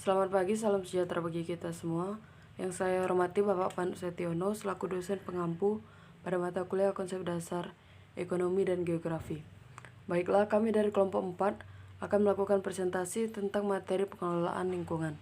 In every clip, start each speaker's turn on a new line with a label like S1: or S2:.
S1: Selamat pagi, salam sejahtera bagi kita semua. Yang saya hormati Bapak Pandu Setiono selaku dosen pengampu pada mata kuliah konsep dasar ekonomi dan geografi. Baiklah, kami dari kelompok 4 akan melakukan presentasi tentang materi pengelolaan lingkungan.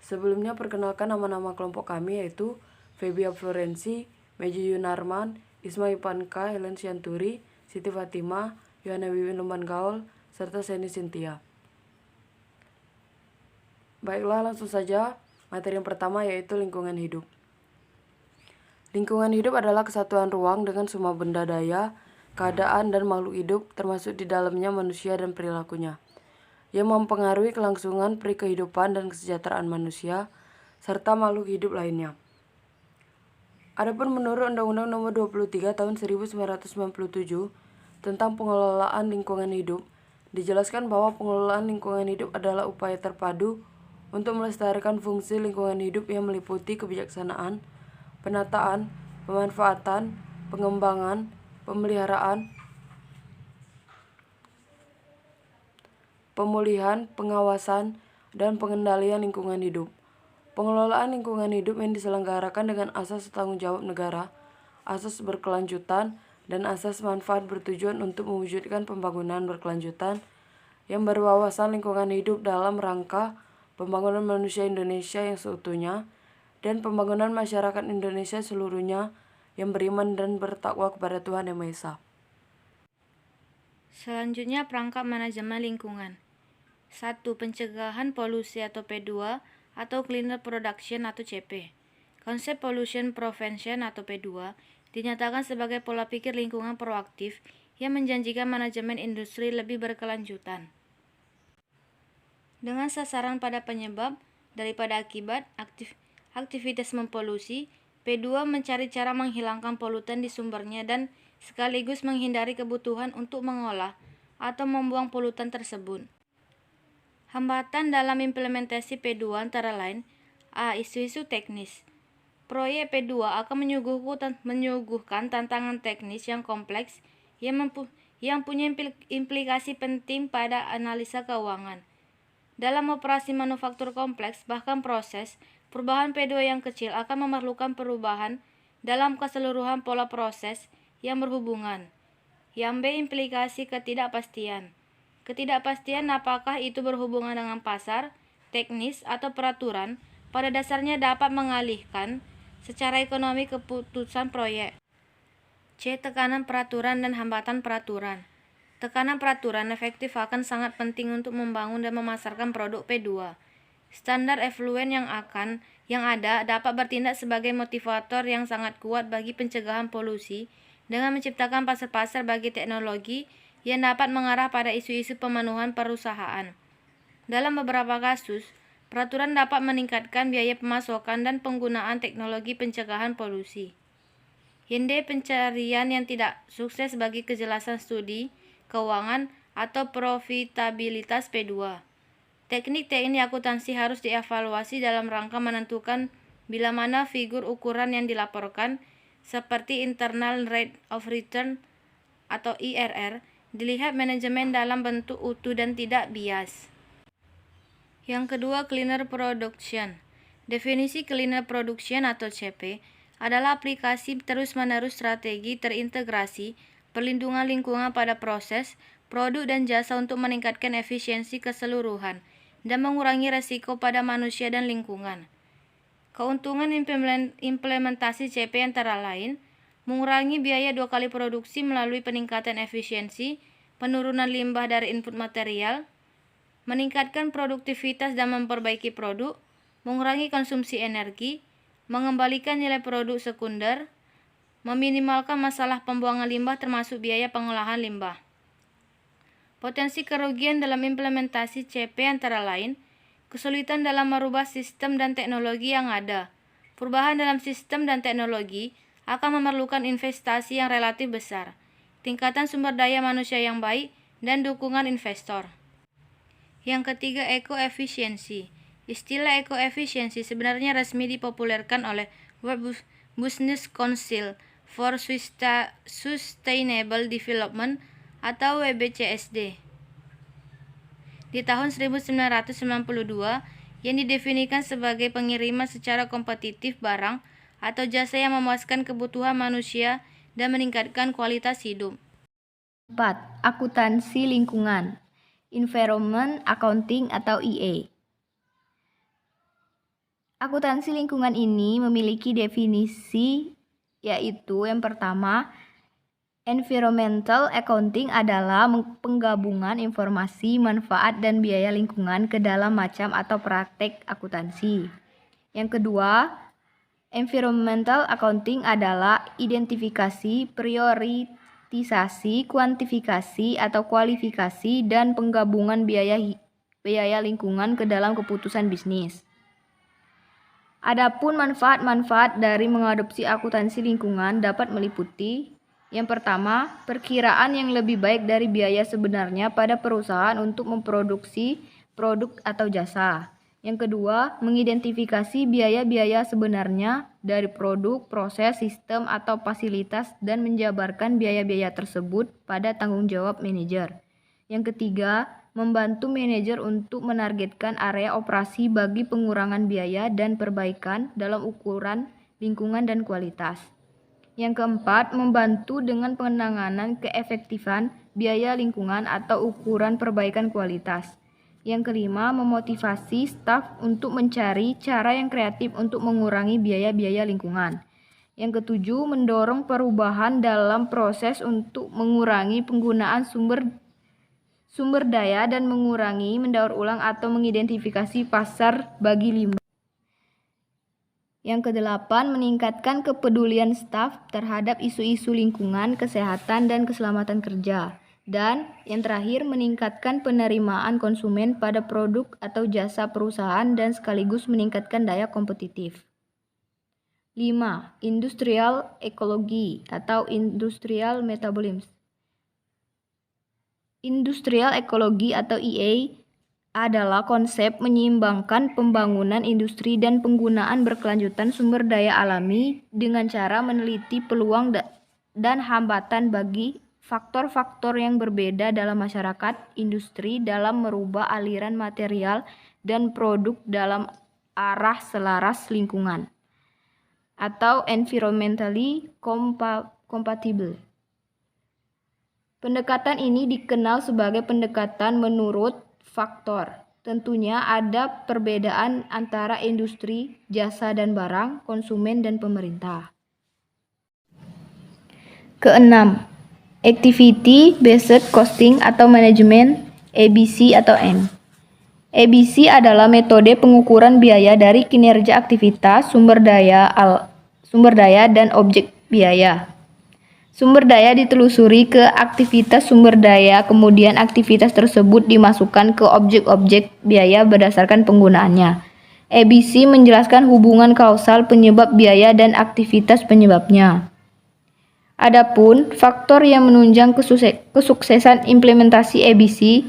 S1: Sebelumnya perkenalkan nama-nama kelompok kami yaitu Febia Florensi, Meji Yunarman, Isma Ipanka, Helen Sianturi, Siti Fatima, Yohana Wiwin Lumban Gaul, serta Seni Sintia. Baiklah, langsung saja materi yang pertama yaitu lingkungan hidup. Lingkungan hidup adalah kesatuan ruang dengan semua benda daya, keadaan, dan makhluk hidup termasuk di dalamnya manusia dan perilakunya, yang mempengaruhi kelangsungan kehidupan dan kesejahteraan manusia serta makhluk hidup lainnya. Adapun menurut Undang-Undang Nomor 23 Tahun 1997 tentang pengelolaan lingkungan hidup, dijelaskan bahwa pengelolaan lingkungan hidup adalah upaya terpadu untuk melestarikan fungsi lingkungan hidup yang meliputi kebijaksanaan, penataan, pemanfaatan, pengembangan, pemeliharaan, pemulihan, pengawasan, dan pengendalian lingkungan hidup. Pengelolaan lingkungan hidup yang diselenggarakan dengan asas tanggung jawab negara, asas berkelanjutan, dan asas manfaat bertujuan untuk mewujudkan pembangunan berkelanjutan yang berwawasan lingkungan hidup dalam rangka pembangunan manusia Indonesia yang seutuhnya dan pembangunan masyarakat Indonesia seluruhnya yang beriman dan bertakwa kepada Tuhan Yang Maha Esa.
S2: Selanjutnya, perangkap manajemen lingkungan. 1. Pencegahan polusi atau P2 atau Cleaner Production atau CP. Konsep Pollution Prevention atau P2 dinyatakan sebagai pola pikir lingkungan proaktif yang menjanjikan manajemen industri lebih berkelanjutan. Dengan sasaran pada penyebab daripada akibat aktivitas mempolusi, P2 mencari cara menghilangkan polutan di sumbernya dan sekaligus menghindari kebutuhan untuk mengolah atau membuang polutan tersebut. Hambatan dalam implementasi P2 antara lain A. Isu-isu teknis. Proyek P2 akan menyuguhkan tantangan teknis yang kompleks yang punya implikasi penting pada analisa keuangan. Dalam operasi manufaktur kompleks, bahkan proses, perubahan P2 yang kecil akan memerlukan perubahan dalam keseluruhan pola proses yang berhubungan. Yang B. Implikasi ketidakpastian. Ketidakpastian apakah itu berhubungan dengan pasar, teknis, atau peraturan, pada dasarnya dapat mengalihkan secara ekonomi keputusan proyek. C. Tekanan peraturan dan hambatan peraturan. Tekanan peraturan efektif akan sangat penting untuk membangun dan memasarkan produk P2. Standar effluent yang ada dapat bertindak sebagai motivator yang sangat kuat bagi pencegahan polusi dengan menciptakan pasar-pasar bagi teknologi yang dapat mengarah pada isu-isu pemenuhan perusahaan. Dalam beberapa kasus, peraturan dapat meningkatkan biaya pemasokan dan penggunaan teknologi pencegahan polusi. Yang D. Pencarian yang tidak sukses bagi kejelasan studi keuangan atau profitabilitas P2. Teknik-teknik akuntansi harus dievaluasi dalam rangka menentukan bila mana figur ukuran yang dilaporkan seperti Internal Rate of Return atau IRR dilihat manajemen dalam bentuk utuh dan tidak bias. Yang kedua, Cleaner Production. Definisi Cleaner Production atau CP adalah aplikasi terus-menerus strategi terintegrasi perlindungan lingkungan pada proses, produk, dan jasa untuk meningkatkan efisiensi keseluruhan dan mengurangi resiko pada manusia dan lingkungan. Keuntungan implementasi CP antara lain mengurangi biaya 2 kali produksi melalui peningkatan efisiensi, penurunan limbah dari input material, meningkatkan produktivitas dan memperbaiki produk, mengurangi konsumsi energi, mengembalikan nilai produk sekunder, meminimalkan masalah pembuangan limbah termasuk biaya pengolahan limbah. Potensi kerugian dalam implementasi CP antara lain, kesulitan dalam merubah sistem dan teknologi yang ada. Perubahan dalam sistem dan teknologi akan memerlukan investasi yang relatif besar, tingkatan sumber daya manusia yang baik, dan dukungan investor. Yang ketiga, ekoefisiensi. Istilah ekoefisiensi sebenarnya resmi dipopulerkan oleh World Business Council for Sustainable Development atau WBCSD. di tahun 1992 yang didefinisikan sebagai pengiriman secara kompetitif barang atau jasa yang memuaskan kebutuhan manusia dan meningkatkan kualitas hidup.
S3: 4. Akuntansi lingkungan, Environment Accounting atau EA. Akuntansi lingkungan ini memiliki definisi, yaitu yang pertama, environmental accounting adalah penggabungan informasi, manfaat, dan biaya lingkungan ke dalam macam atau praktek akuntansi. Yang kedua, environmental accounting adalah identifikasi, prioritisasi, kuantifikasi atau kualifikasi, dan penggabungan biaya lingkungan ke dalam keputusan bisnis. Adapun manfaat-manfaat dari mengadopsi akuntansi lingkungan dapat meliputi: yang pertama, perkiraan yang lebih baik dari biaya sebenarnya pada perusahaan untuk memproduksi produk atau jasa. Yang kedua, mengidentifikasi biaya-biaya sebenarnya dari produk, proses, sistem, atau fasilitas dan menjabarkan biaya-biaya tersebut pada tanggung jawab manajer. Yang ketiga, membantu manajer untuk menargetkan area operasi bagi pengurangan biaya dan perbaikan dalam ukuran lingkungan dan kualitas. Yang keempat, membantu dengan penanganan keefektifan biaya lingkungan atau ukuran perbaikan kualitas. Yang kelima, memotivasi staf untuk mencari cara yang kreatif untuk mengurangi biaya-biaya lingkungan. Yang ketujuh, mendorong perubahan dalam proses untuk mengurangi penggunaan sumber daya dan mengurangi mendaur ulang atau mengidentifikasi pasar bagi limbah. Yang kedelapan, meningkatkan kepedulian staf terhadap isu-isu lingkungan, kesehatan, dan keselamatan kerja. Dan yang terakhir, meningkatkan penerimaan konsumen pada produk atau jasa perusahaan dan sekaligus meningkatkan daya kompetitif. 5. Industrial ekologi atau industrial metabolism. Industrial ekologi atau EA adalah konsep menyeimbangkan pembangunan industri dan penggunaan berkelanjutan sumber daya alami dengan cara meneliti peluang dan hambatan bagi faktor-faktor yang berbeda dalam masyarakat industri dalam merubah aliran material dan produk dalam arah selaras lingkungan atau environmentally compatible. Pendekatan ini dikenal sebagai pendekatan menurut faktor. Tentunya ada perbedaan antara industri, jasa dan barang, konsumen dan pemerintah. Keenam, Activity Based Costing atau Manajemen, ABC atau M. ABC adalah metode pengukuran biaya dari kinerja aktivitas, sumber daya dan objek biaya. Sumber daya ditelusuri ke aktivitas sumber daya, kemudian aktivitas tersebut dimasukkan ke objek-objek biaya berdasarkan penggunaannya. ABC menjelaskan hubungan kausal penyebab biaya dan aktivitas penyebabnya. Adapun faktor yang menunjang kesuksesan implementasi ABC,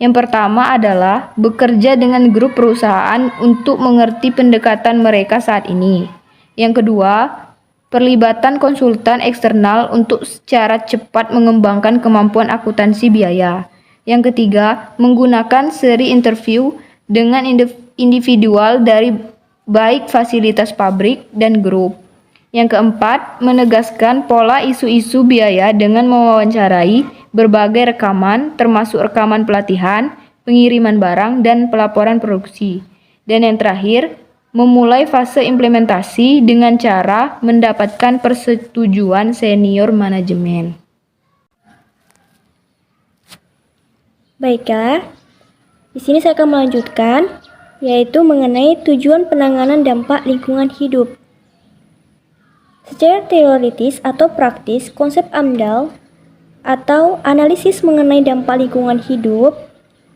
S3: yang pertama adalah bekerja dengan grup perusahaan untuk mengerti pendekatan mereka saat ini. Yang kedua, perlibatan konsultan eksternal untuk secara cepat mengembangkan kemampuan akuntansi biaya. Yang ketiga, menggunakan seri interview dengan individual dari baik fasilitas pabrik dan grup. Yang keempat, menegaskan pola isu-isu biaya dengan mewawancarai berbagai rekaman, termasuk rekaman pelatihan, pengiriman barang, dan pelaporan produksi. Dan yang terakhir, memulai fase implementasi dengan cara mendapatkan persetujuan senior manajemen.
S4: Baiklah, di sini saya akan melanjutkan, yaitu mengenai tujuan penanganan dampak lingkungan hidup. Secara teoritis atau praktis, konsep AMDAL atau analisis mengenai dampak lingkungan hidup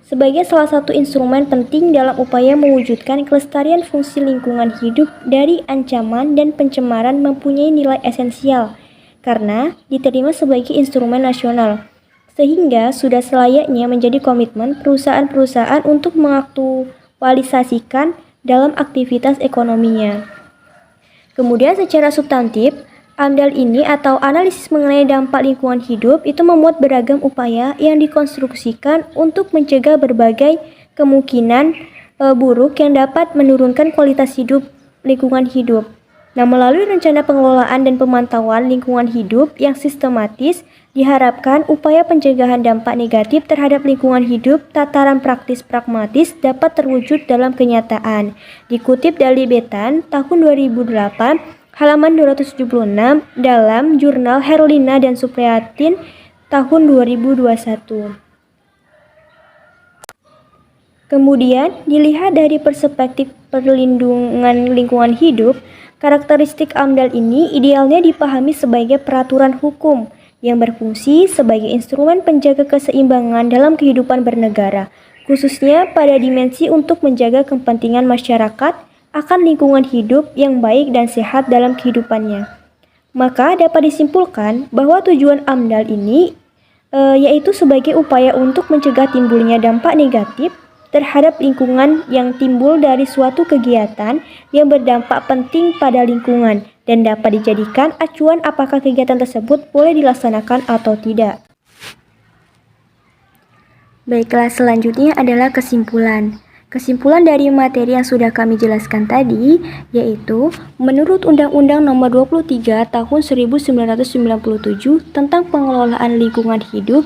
S4: sebagai salah satu instrumen penting dalam upaya mewujudkan kelestarian fungsi lingkungan hidup dari ancaman dan pencemaran mempunyai nilai esensial karena diterima sebagai instrumen nasional, sehingga sudah selayaknya menjadi komitmen perusahaan-perusahaan untuk mengaktualisasikan dalam aktivitas ekonominya. Kemudian secara substantif, AMDAL ini atau analisis mengenai dampak lingkungan hidup itu memuat beragam upaya yang dikonstruksikan untuk mencegah berbagai kemungkinan buruk yang dapat menurunkan kualitas hidup lingkungan hidup. Nah, melalui rencana pengelolaan dan pemantauan lingkungan hidup yang sistematis, diharapkan upaya pencegahan dampak negatif terhadap lingkungan hidup tataran praktis pragmatis dapat terwujud dalam kenyataan. Dikutip dari Betan tahun 2008, halaman 276 dalam jurnal Herlina dan Supriyatin tahun 2021. Kemudian, dilihat dari perspektif perlindungan lingkungan hidup, karakteristik AMDAL ini idealnya dipahami sebagai peraturan hukum yang berfungsi sebagai instrumen penjaga keseimbangan dalam kehidupan bernegara, khususnya pada dimensi untuk menjaga kepentingan masyarakat akan lingkungan hidup yang baik dan sehat dalam kehidupannya. Maka dapat disimpulkan bahwa tujuan AMDAL ini yaitu sebagai upaya untuk mencegah timbulnya dampak negatif terhadap lingkungan yang timbul dari suatu kegiatan yang berdampak penting pada lingkungan dan dapat dijadikan acuan apakah kegiatan tersebut boleh dilaksanakan atau tidak. Baiklah, selanjutnya adalah kesimpulan. Kesimpulan dari materi yang sudah kami jelaskan tadi, yaitu menurut Undang-Undang Nomor 23 Tahun 1997 tentang pengelolaan lingkungan hidup,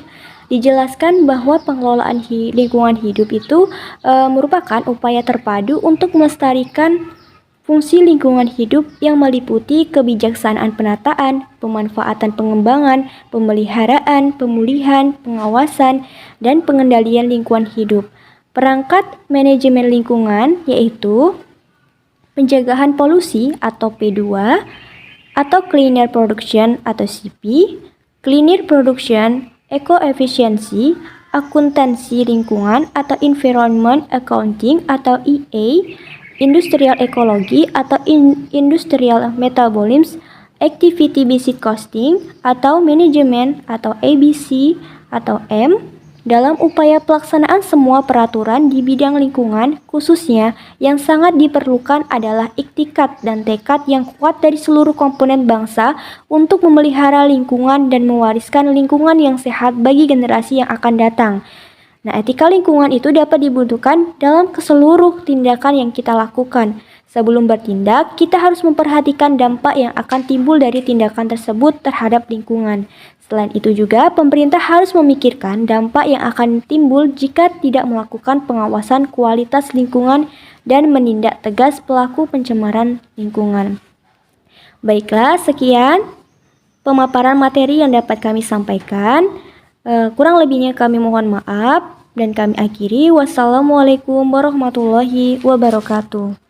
S4: dijelaskan bahwa pengelolaan lingkungan hidup itu merupakan upaya terpadu untuk melestarikan fungsi lingkungan hidup yang meliputi kebijaksanaan penataan, pemanfaatan pengembangan, pemeliharaan, pemulihan, pengawasan, dan pengendalian lingkungan hidup. Perangkat manajemen lingkungan yaitu pencegahan polusi atau P2, atau cleaner production atau CP, cleaner production, eco-efficiency, akuntansi lingkungan atau environment accounting atau EA, industrial ekologi atau industrial metabolism, activity based costing atau manajemen atau ABC atau M, dalam upaya pelaksanaan semua peraturan di bidang lingkungan, khususnya yang sangat diperlukan adalah iktikat dan tekad yang kuat dari seluruh komponen bangsa untuk memelihara lingkungan dan mewariskan lingkungan yang sehat bagi generasi yang akan datang. Nah, etika lingkungan itu dapat dibutuhkan dalam seluruh tindakan yang kita lakukan. Sebelum bertindak, kita harus memperhatikan dampak yang akan timbul dari tindakan tersebut terhadap lingkungan. Selain itu juga, pemerintah harus memikirkan dampak yang akan timbul jika tidak melakukan pengawasan kualitas lingkungan dan menindak tegas pelaku pencemaran lingkungan. Baiklah, sekian pemaparan materi yang dapat kami sampaikan. Kurang lebihnya kami mohon maaf dan kami akhiri. Wassalamualaikum warahmatullahi wabarakatuh.